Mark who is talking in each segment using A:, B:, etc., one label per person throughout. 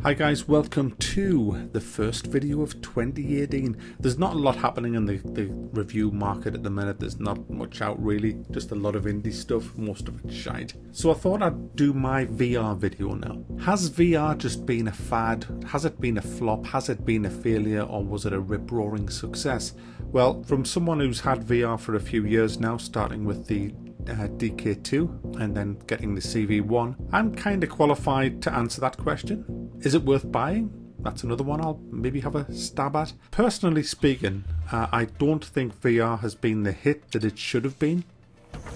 A: Hi guys, welcome to the first video of 2018. There's not a lot happening in the review market at the minute. There's not much out really, just a lot of indie stuff, most of it shite. So I thought I'd do my VR video now. Has VR just been a fad? Has it been a flop? Has it been a failure, or was it a rip-roaring success? Well, from someone who's had VR for a few years now, starting with the DK2 and then getting the CV1, I'm kind of qualified to answer that question. Is it worth buying? That's another one I'll maybe have a stab at. Personally speaking, I don't think VR has been the hit that it should have been,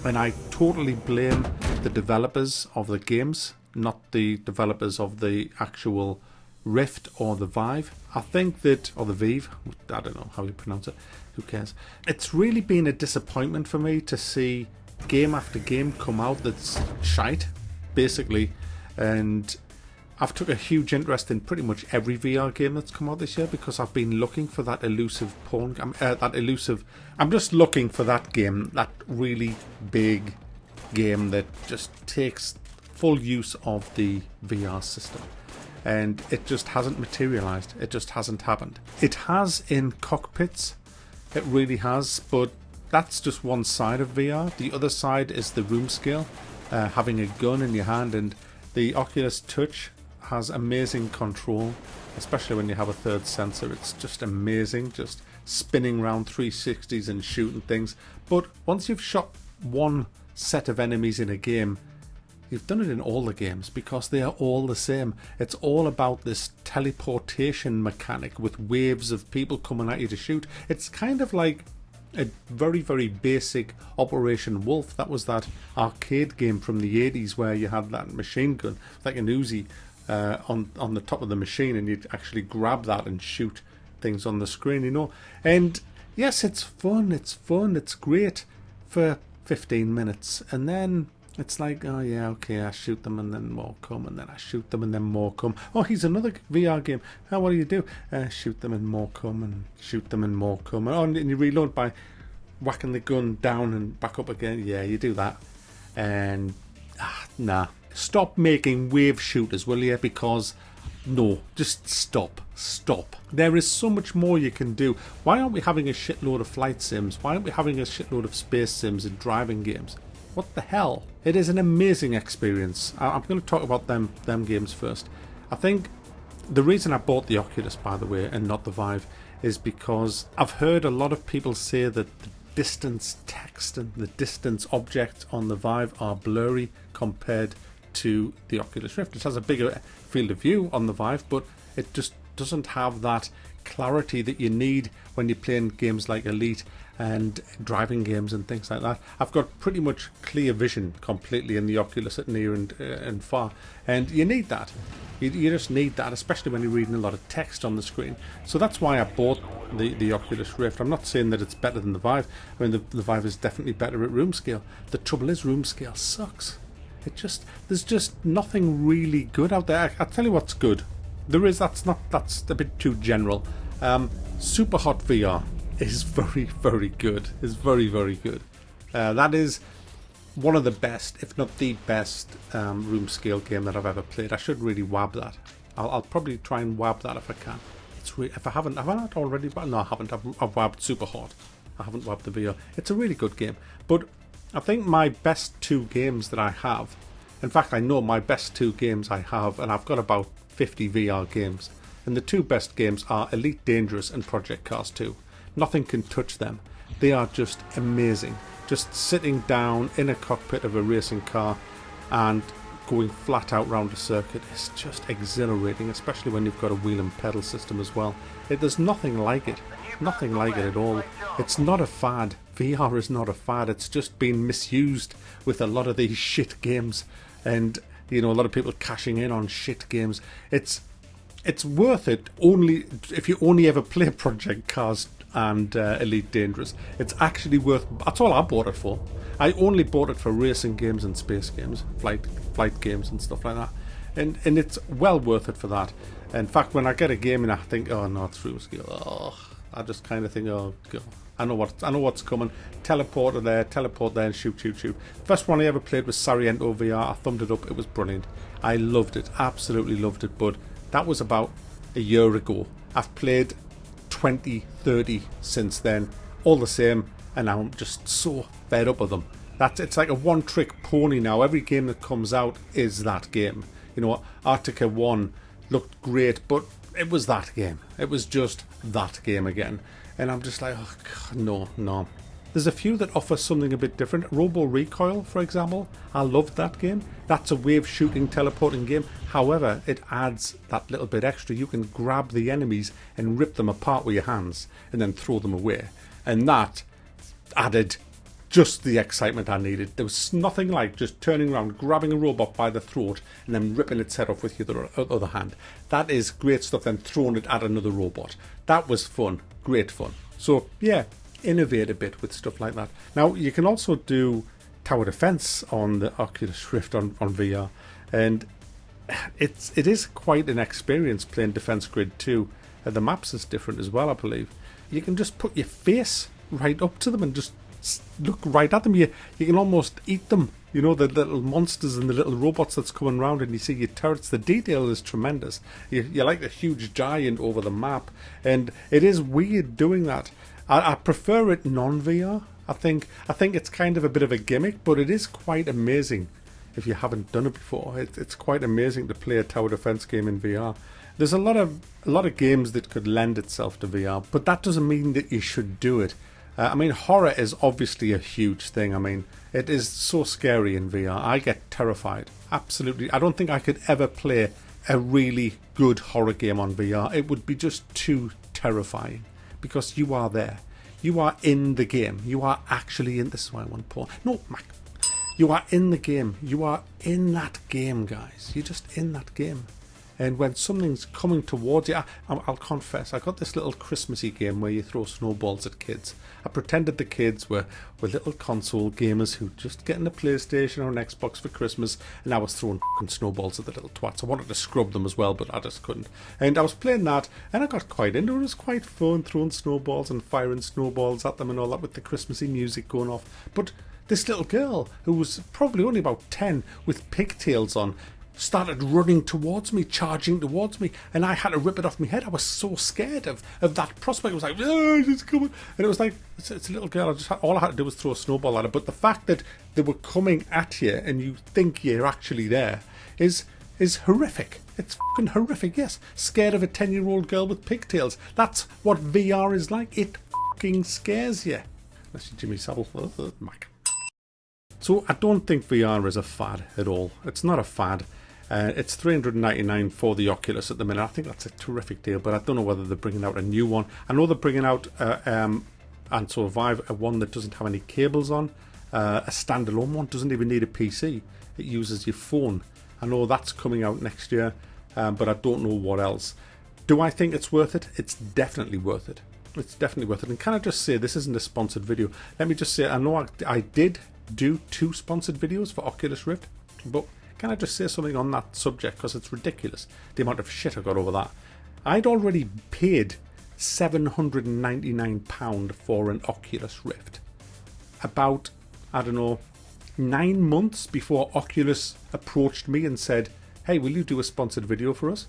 A: and I totally blame the developers of the games, not the developers of the actual Rift or the Vive. I think that, or the Vive, I don't know how you pronounce it, who cares. It's really been a disappointment for me to see game after game come out that's shite, basically, and I've took a huge interest in pretty much every VR game that's come out this year because I've been looking for that elusive porn, I'm just looking for that game, that really big game that just takes full use of the VR system, and it just hasn't materialized. It just hasn't happened. It has in cockpits, it really has, but that's just one side of VR. The other side is the room scale, having a gun in your hand, and the Oculus Touch has amazing control, especially when you have a third sensor. It's just amazing, just spinning around 360s and shooting things. But once you've shot one set of enemies in a game, you've done it in all the games because they are all the same. It's all about this teleportation mechanic with waves of people coming at you to shoot. It's kind of like a very, very basic Operation Wolf. That was that arcade game from the 80s where you had that machine gun, like an Uzi, on the top of the machine, and you'd actually grab that and shoot things on the screen, you know. And yes, it's fun, it's great for 15 minutes, and then it's like, oh yeah, okay, I shoot them and then more come, and then I shoot them and then more come. Oh, here's another VR game. Oh, what do? Shoot them and more come, and shoot them and more come. Oh, and you reload by whacking the gun down and back up again. Yeah, you do that. And nah. Stop making wave shooters, will you? Because no, just stop. There is so much more you can do. Why aren't we having a shitload of flight sims? Why aren't we having a shitload of space sims and driving games? What the hell? It is an amazing experience. I'm going to talk about them games first. I think the reason I bought the Oculus, by the way, and not the Vive, is because I've heard a lot of people say that the distance text and the distance objects on the Vive are blurry compared to the Oculus Rift. It has a bigger field of view on the Vive, but it just doesn't have that clarity that you need when you're playing games like Elite and driving games and things like that. I've got pretty much clear vision completely in the Oculus at near and far, and you need that. You just need that, especially when you're reading a lot of text on the screen. So that's why I bought the Oculus Rift. I'm not saying that it's better than the Vive. I mean, the Vive is definitely better at room scale. The trouble is, room scale sucks. There's just nothing really good out there. I'll tell you what's good. That's a bit too general. Superhot VR is very, very good. It's very, very good. That is one of the best, if not the best, room scale game that I've ever played. I should really wab that. I'll probably try and wab that if I can. If I haven't, have I not already? No, I haven't. I've wabbed Superhot. I haven't wabbed the VR. It's a really good game. But I think my best two games that I have, in fact, I know my best two games I have, and I've got about 50 VR games, and the two best games are Elite Dangerous and Project Cars 2. Nothing can touch them. They are just amazing. Just sitting down in a cockpit of a racing car and going flat out round a circuit is just exhilarating, especially when you've got a wheel and pedal system as well. There's nothing like it. Nothing like it at all. It's not a fad. VR is not a fad. It's just been misused with a lot of these shit games, and you know, a lot of people cashing in on shit games. It's worth it only if you only ever play Project Cars and Elite Dangerous. It's actually worth. That's all I bought it for. I only bought it for racing games and space games, flight games and stuff like that, and it's well worth it for that. In fact, when I get a game and I think, oh no, it's room scale. Oh, I just kind of think, oh god, I know what's coming. Teleport there, and shoot. First one I ever played was Sariento VR. I thumbed it up. It was brilliant. I loved it, absolutely loved it. But That was about a year ago. I've played 20, 30 since then, all the same, and now I'm just so fed up with them. It's like a one-trick pony now. Every game that comes out is that game. You know, Arctica 1 looked great, but it was that game. It was just that game again. And I'm just like, oh God, no. There's a few that offer something a bit different. Robo Recoil, for example. I loved that game. That's a wave shooting, teleporting game. However, it adds that little bit extra. You can grab the enemies and rip them apart with your hands and then throw them away. And that added just the excitement I needed. There was nothing like just turning around, grabbing a robot by the throat and then ripping its head off with your other hand. That is great stuff, then throwing it at another robot. That was fun. Great fun. So, yeah, innovate a bit with stuff like that. Now, you can also do tower defense on the Oculus Rift on VR, and it is quite an experience playing Defense Grid 2. The maps is different as well, I believe. You can just put your face right up to them and just look right at them. You can almost eat them. You know, the little monsters and the little robots that's coming around, and you see your turrets. The detail is tremendous. You're like a huge giant over the map, and it is weird doing that. I prefer it non-VR. I think it's kind of a bit of a gimmick, but it is quite amazing if you haven't done it before. It's quite amazing to play a tower defense game in VR. There's a lot of games that could lend itself to VR, but that doesn't mean that you should do it. I mean, horror is obviously a huge thing. I mean, it is so scary in VR. I get terrified. Absolutely. I don't think I could ever play a really good horror game on VR. It would be just too terrifying because you are there. You are in the game. You are actually in... This is why I want Paul. No, Mac. You are in the game. You are in that game, guys. You're just in that game. And when something's coming towards you, I'll confess, I got this little Christmassy game where you throw snowballs at kids. I pretended the kids were little console gamers who just getting a PlayStation or an Xbox for Christmas, and I was throwing fucking snowballs at the little twats. I wanted to scrub them as well, but I just couldn't. And I was playing that, and I got quite into it. It was quite fun, throwing snowballs and firing snowballs at them and all that with the Christmassy music going off. But this little girl, who was probably only about 10, with pigtails on, started running towards me, charging towards me, and I had to rip it off my head. I was so scared of that prospect. It was like, oh, it's coming. And it was like, it's a little girl. All I had to do was throw a snowball at her. But the fact that they were coming at you and you think you're actually there is horrific. It's fucking horrific, yes. Scared of a 10-year-old girl with pigtails. That's what VR is like. It fucking scares you. Unless you're Jimmy Savile. Mac. So I don't think VR is a fad at all. It's not a fad. It's $399 for the Oculus at the minute. I think that's a terrific deal, but I don't know whether they're bringing out a new one. I know they're bringing out and Survive a one that doesn't have any cables on. A standalone one, doesn't even need a PC. It uses your phone. I know that's coming out next year, but I don't know what else. Do I think it's worth it? It's definitely worth it. It's definitely worth it. And can I just say, this isn't a sponsored video. Let me just say, I know I did do 2 sponsored videos for Oculus Rift, but can I just say something on that subject, because it's ridiculous the amount of shit I got over that. I'd already paid £799 for an Oculus Rift about, I don't know, 9 months before Oculus approached me and said, hey, will you do a sponsored video for us?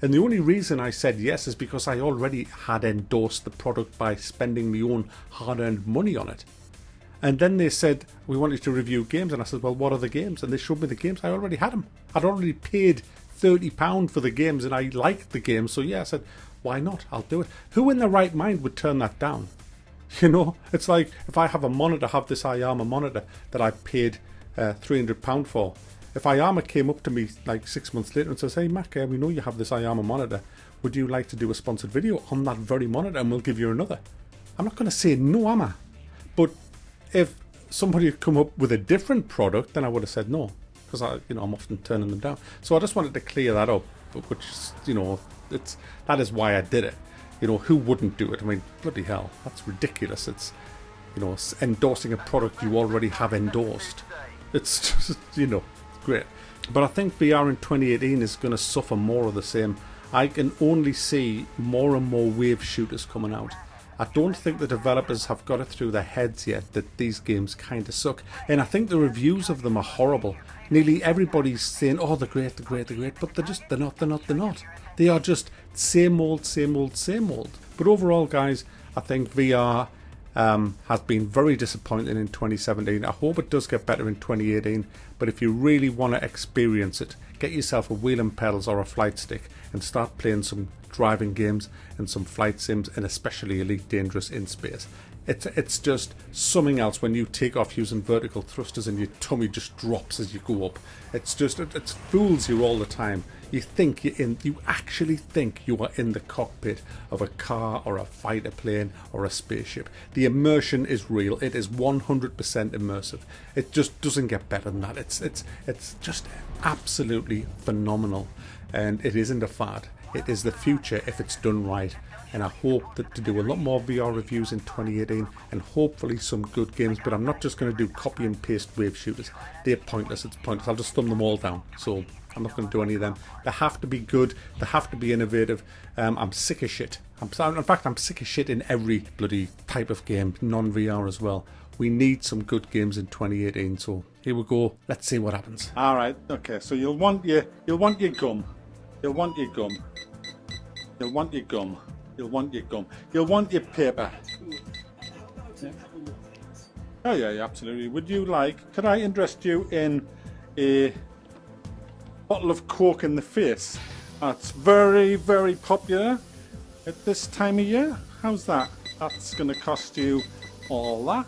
A: And the only reason I said yes is because I already had endorsed the product by spending my own hard-earned money on it. And then they said, we want you to review games. And I said, well, what are the games? And they showed me the games. I already had them. I'd already paid £30 for the games and I liked the games. So yeah, I said, why not? I'll do it. Who in their right mind would turn that down? You know, it's like if I have a monitor, have this iArmor monitor that I paid £300 for. If iArmor came up to me like 6 months later and says, hey, Mac, we know you have this iArmor monitor. Would you like to do a sponsored video on that very monitor and we'll give you another? I'm not going to say no, am I? But if somebody had come up with a different product, then I would have said no, because I'm often turning them down. So I just wanted to clear that up, which, that is why I did it. Who wouldn't do it? I mean, bloody hell, that's ridiculous. It's, endorsing a product you already have endorsed. It's just, great. But I think VR in 2018 is going to suffer more of the same. I can only see more and more wave shooters coming out. I don't think the developers have got it through their heads yet that these games kind of suck. And I think the reviews of them are horrible. Nearly everybody's saying, oh, they're great, but they're not. They are just same old, same old, same old. But overall, guys, I think VR has been very disappointing in 2017. I hope it does get better in 2018. But if you really want to experience it, get yourself a wheel and pedals or a flight stick and start playing some driving games and some flight sims, and especially Elite Dangerous in space. It's just something else when you take off using vertical thrusters and your tummy just drops as you go up. It's just, it fools you all the time. You think you actually think you are in the cockpit of a car or a fighter plane or a spaceship. The immersion is real. It is 100% immersive. It just doesn't get better than that. It's just absolutely phenomenal, and it isn't a fad. It is the future if it's done right. And I hope that to do a lot more VR reviews in 2018 and hopefully some good games. But I'm not just going to do copy and paste wave shooters. They're pointless. It's pointless. I'll just thumb them all down. So I'm not going to do any of them. They have to be good. They have to be innovative. I'm sick of shit. In fact, I'm sick of shit in every bloody type of game, non-VR as well. We need some good games in 2018. So here we go. Let's see what happens.
B: All right. Okay. So you'll want your gum. You'll want your gum. You'll want your gum. You'll want your gum. You'll want your paper. Yeah. Oh yeah, absolutely. Would you like, could I interest you in a bottle of Coke in the face? That's very, very popular at this time of year. How's that? That's going to cost you all that.